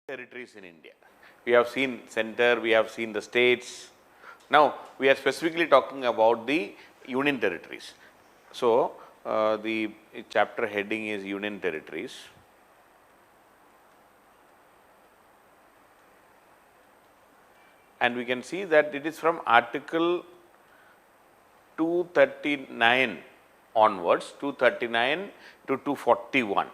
territories in India. We have seen center, we have seen the states. Now, we are specifically talking about the union territories. So, the chapter heading is union territories. And we can see that it is from article 239 onwards, 239 to 241.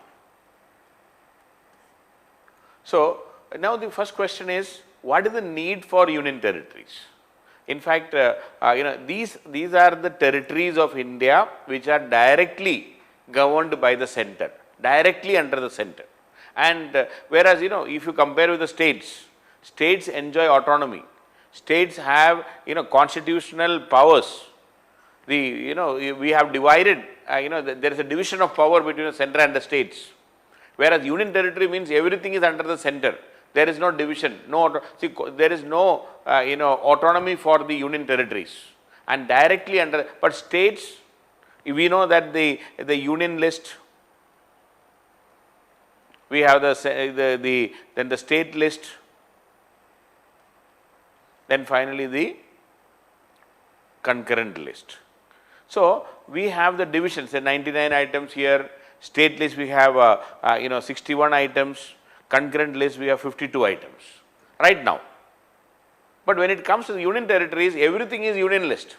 So, now the first question is, what is the need for union territories? In fact, these are the territories of India which are directly governed by the center, directly under the center. And whereas, if you compare with the states, states enjoy autonomy, states have, constitutional powers. We have divided, there is a division of power between the center and the states. Whereas union territory means everything is under the center. There is no division, there is no autonomy for the union territories, and directly under. But states, we know that the union list, we have then the state list, then finally the concurrent list. So we have the divisions, say 99 items here. State list we have 61 items, concurrent list we have 52 items right now. But when it comes to the union territories, everything is union list,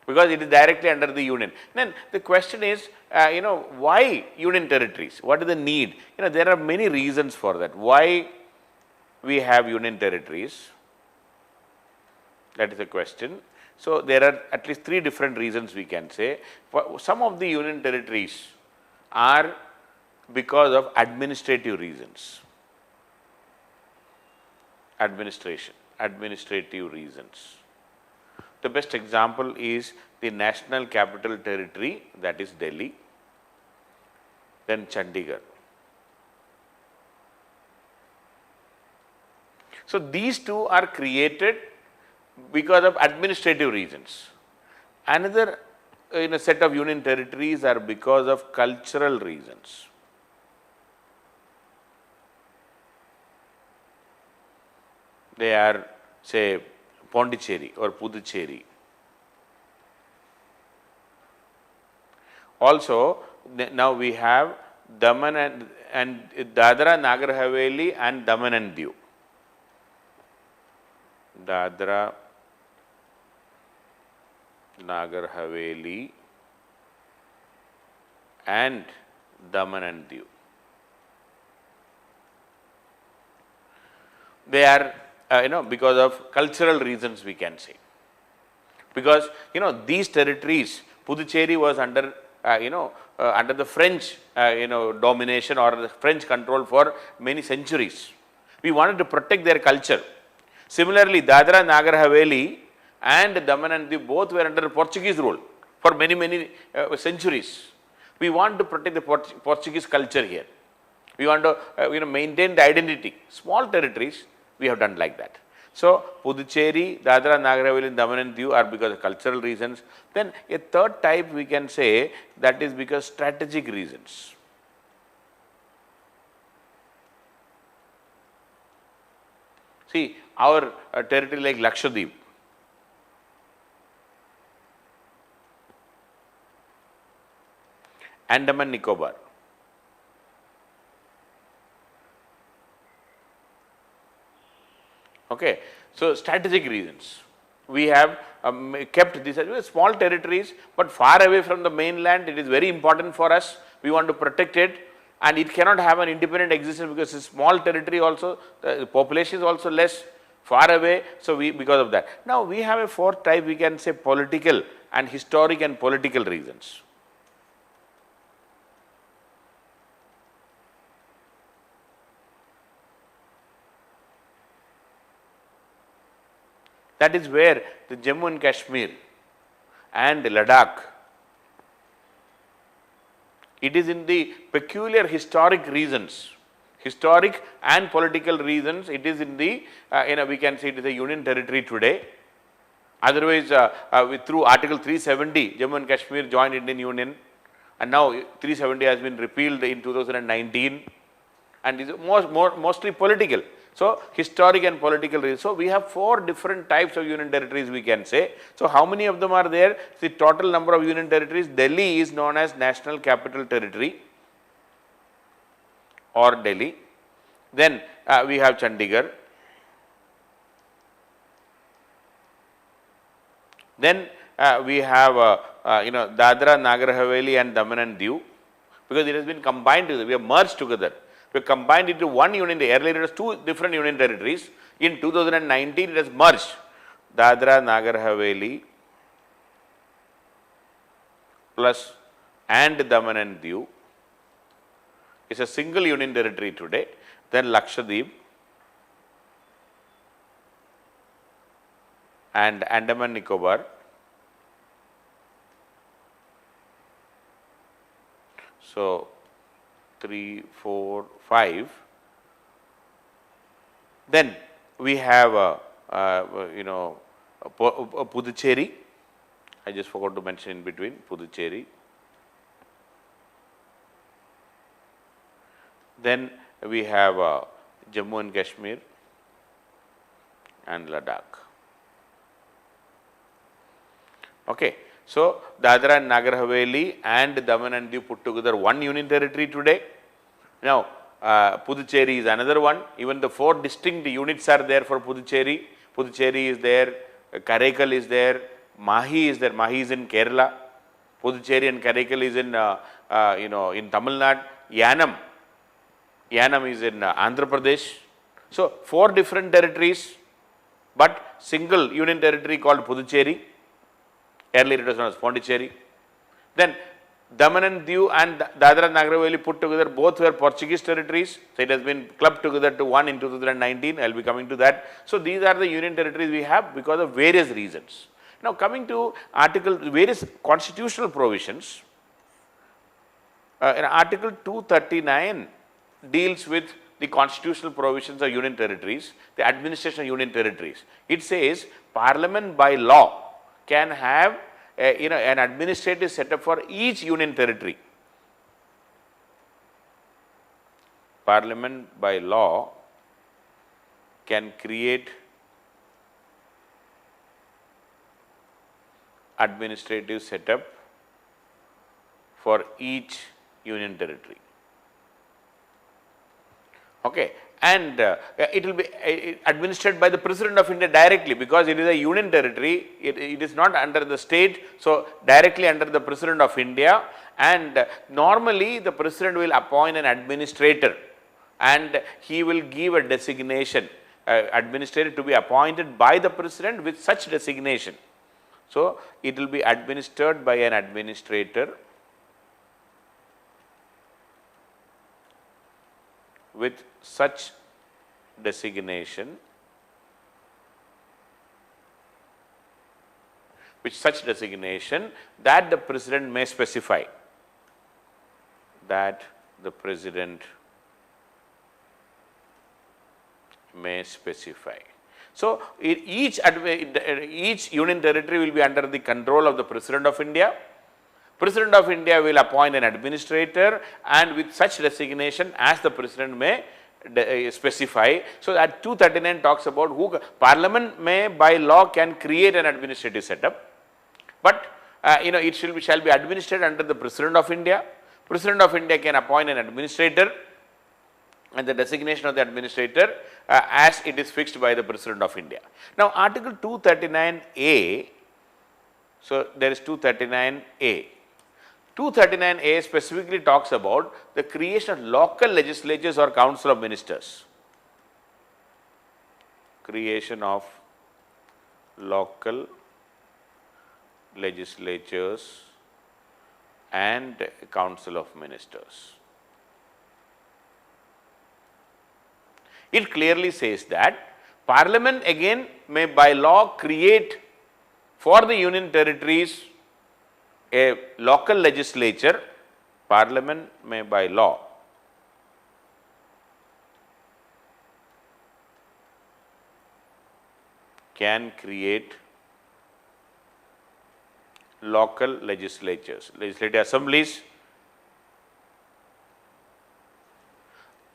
because it is directly under the union. Then the question is, why union territories? What is the need? There are many reasons for that. Why we have union territories? That is the question. So there are at least 3 different reasons we can say. For some of the union territories are because of administrative reasons. Administrative reasons. The best example is the National Capital Territory, that is Delhi, then Chandigarh. So these two are created because of administrative reasons. Another in a set of union territories are because of cultural reasons. They are, say, Pondicherry or Puducherry. Also, now we have Daman and Dadra, Nagar Haveli and Daman and Diu. Dadra, Nagar Haveli and Daman and Diu. They are, because of cultural reasons we can say. Because, these territories, Puducherry was under, under the French, domination or the French control for many centuries. We wanted to protect their culture. Similarly, Dadra, Nagar Haveli and Daman and Diu both were under Portuguese rule for many centuries. We want to protect the Portuguese culture here. We want to maintain the identity. Small territories we have done like that. So Puducherry, Dadra, Nagar Haveli and Daman and Diu are because of cultural reasons. Then a third type we can say, that is because strategic reasons. See, our territory like Lakshadweep, Andaman Nicobar, okay. So strategic reasons. We have kept these as small territories, but far away from the mainland. It is very important for us. We want to protect it, and it cannot have an independent existence because it's a small territory also, the population is also less, far away. So because of that. Now we have a fourth type, we can say political and historic and political reasons. That is where the Jammu and Kashmir and Ladakh, it is in the peculiar historic reasons, historic and political reasons, it is in the, we can say it is a union territory today. Otherwise, through Article 370, Jammu and Kashmir joined Indian Union, and now 370 has been repealed in 2019. and is mostly political. So, historic and political reasons. So, we have 4 different types of union territories we can say. So, how many of them are there? The total number of union territories, Delhi is known as National Capital Territory or Delhi. Then we have Chandigarh. Then we have Dadra, Nagar Haveli and Daman and Diu, because it has been combined together, we have merged together. We have combined into one union. Earlier it was 2 different union territories. In 2019 it has merged. Dadra, Nagar Haveli plus and Daman and Diu is a single union territory today. Then Lakshadweep and Andaman Nicobar. So, 3, 4, 5. Then we have Puducherry. I just forgot to mention in between Puducherry. Then we have Jammu and Kashmir and Ladakh. Okay. So, Dadra and Nagar Haveli and Daman and Diu put together one union territory today. Now, Puducherry is another one. Even the 4 distinct units are there for Puducherry. Puducherry is there, Karaikal is there, Mahi is there. Mahi is in Kerala. Puducherry and Karaikal is in in Tamil Nadu. Yanam is in Andhra Pradesh. So, 4 different territories, but single union territory called Puducherry. Earlier it was known as Pondicherry. Then Daman and Diu and Dadra and Nagar Haveli put together, both were Portuguese territories. So, it has been clubbed together to one in 2019. I will be coming to that. So, these are the union territories we have because of various reasons. Now, coming to various constitutional provisions, in Article 239 deals with the constitutional provisions of union territories, the administration of union territories. It says Parliament by law can have an administrative setup for each union territory. Parliament by law can create administrative setup for each union territory. Okay. And it will be administered by the President of India directly, because it is a union territory, it is not under the state, so directly under the President of India, and normally the President will appoint an administrator and he will give a designation, administrator to be appointed by the President with such designation. So, it will be administered by an administrator with such designation, that the President may specify, So, each union territory will be under the control of the President of India. President of India will appoint an administrator and with such designation as the President may specify. So, that 239 talks about who Parliament may by law can create an administrative setup, but it shall be administered under the President of India. President of India can appoint an administrator and the designation of the administrator as it is fixed by the President of India. Now, Article 239A, so there is 239A. 239A specifically talks about the creation of local legislatures or council of ministers. Creation of local legislatures and council of ministers. It clearly says that Parliament again may by law create for the union territories a local legislature. Parliament may by law can create local legislatures, legislative assemblies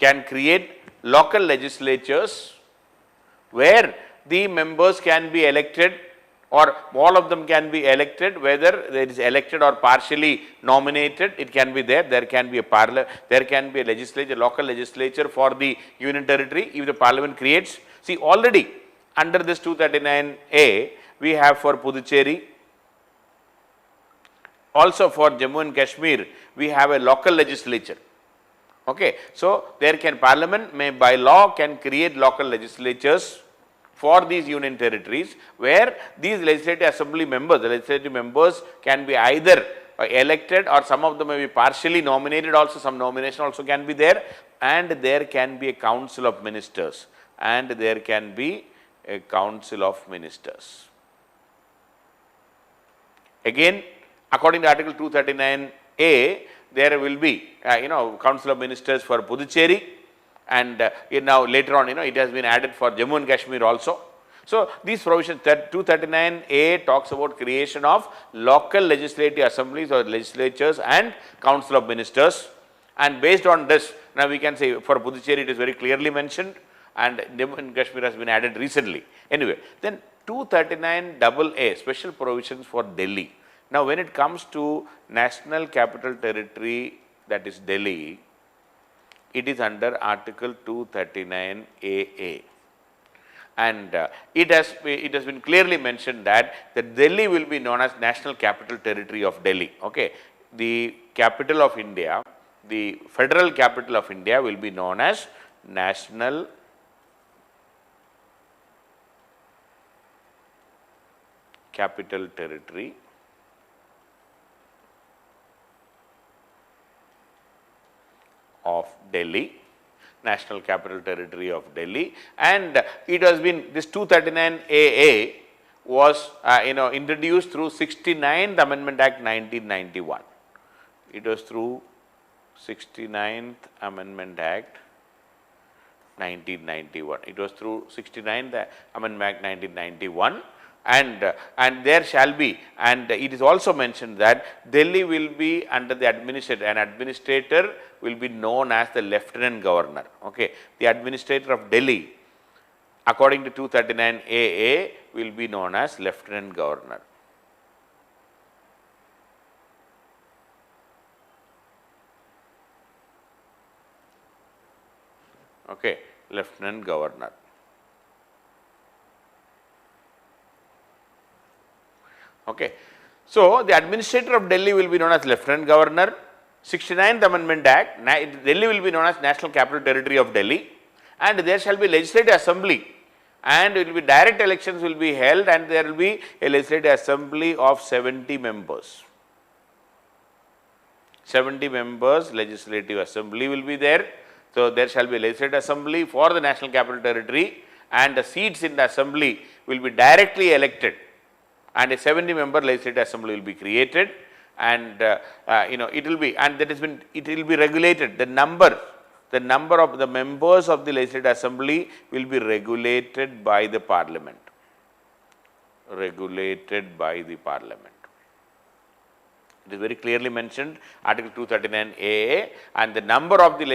can create local legislatures where the members can be elected or all of them can be elected, whether there is elected or partially nominated, it can be there. There can be a there can be a legislature, local legislature for the union territory if the parliament creates. See, already under this 239A, we have for Puducherry, also for Jammu and Kashmir, we have a local legislature. Okay. So, there can parliament may by law can create local legislatures for these union territories, where these legislative assembly members, the legislative members can be either elected or some of them may be partially nominated also, some nomination also can be there, and there can be a council of ministers, and there can be a council of ministers. Again, according to Article 239A, there will be council of ministers for Puducherry, and now later on it has been added for Jammu and Kashmir also. So, these provisions, that 239A talks about creation of local legislative assemblies or legislatures and council of ministers, and based on this, now we can say for Puducherry it is very clearly mentioned, and Jammu and Kashmir has been added recently. Anyway, then 239AA, special provisions for Delhi. Now, when it comes to National Capital Territory, that is Delhi, it is under Article 239AA, and it has been clearly mentioned that Delhi will be known as National Capital Territory of Delhi. Okay, the capital of India, the federal capital of India will be known as National Capital Territory of Delhi, National Capital Territory of Delhi, and it has been, this 239AA was introduced through 69th Amendment Act 1991. It was through 69th Amendment Act 1991. It was through 69th Amendment Act 1991. And there shall be, and it is also mentioned that Delhi will be under the administrator, an administrator will be known as the Lieutenant Governor. Okay. The administrator of Delhi, according to 239AA, will be known as Lieutenant Governor. Okay. Lieutenant Governor. Okay. So, the administrator of Delhi will be known as Lieutenant Governor. 69th Amendment Act, Delhi will be known as National Capital Territory of Delhi, and there shall be legislative assembly, and it will be direct elections will be held, and there will be a legislative assembly of 70 members. 70 members legislative assembly will be there. So, there shall be a legislative assembly for the National Capital Territory, and the seats in the assembly will be directly elected, and a 70-member legislative assembly will be created, and it will be, and it will be regulated. The number of the members of the legislative assembly will be regulated by the parliament. Regulated by the parliament. It is very clearly mentioned, Article 239AA, and the number of the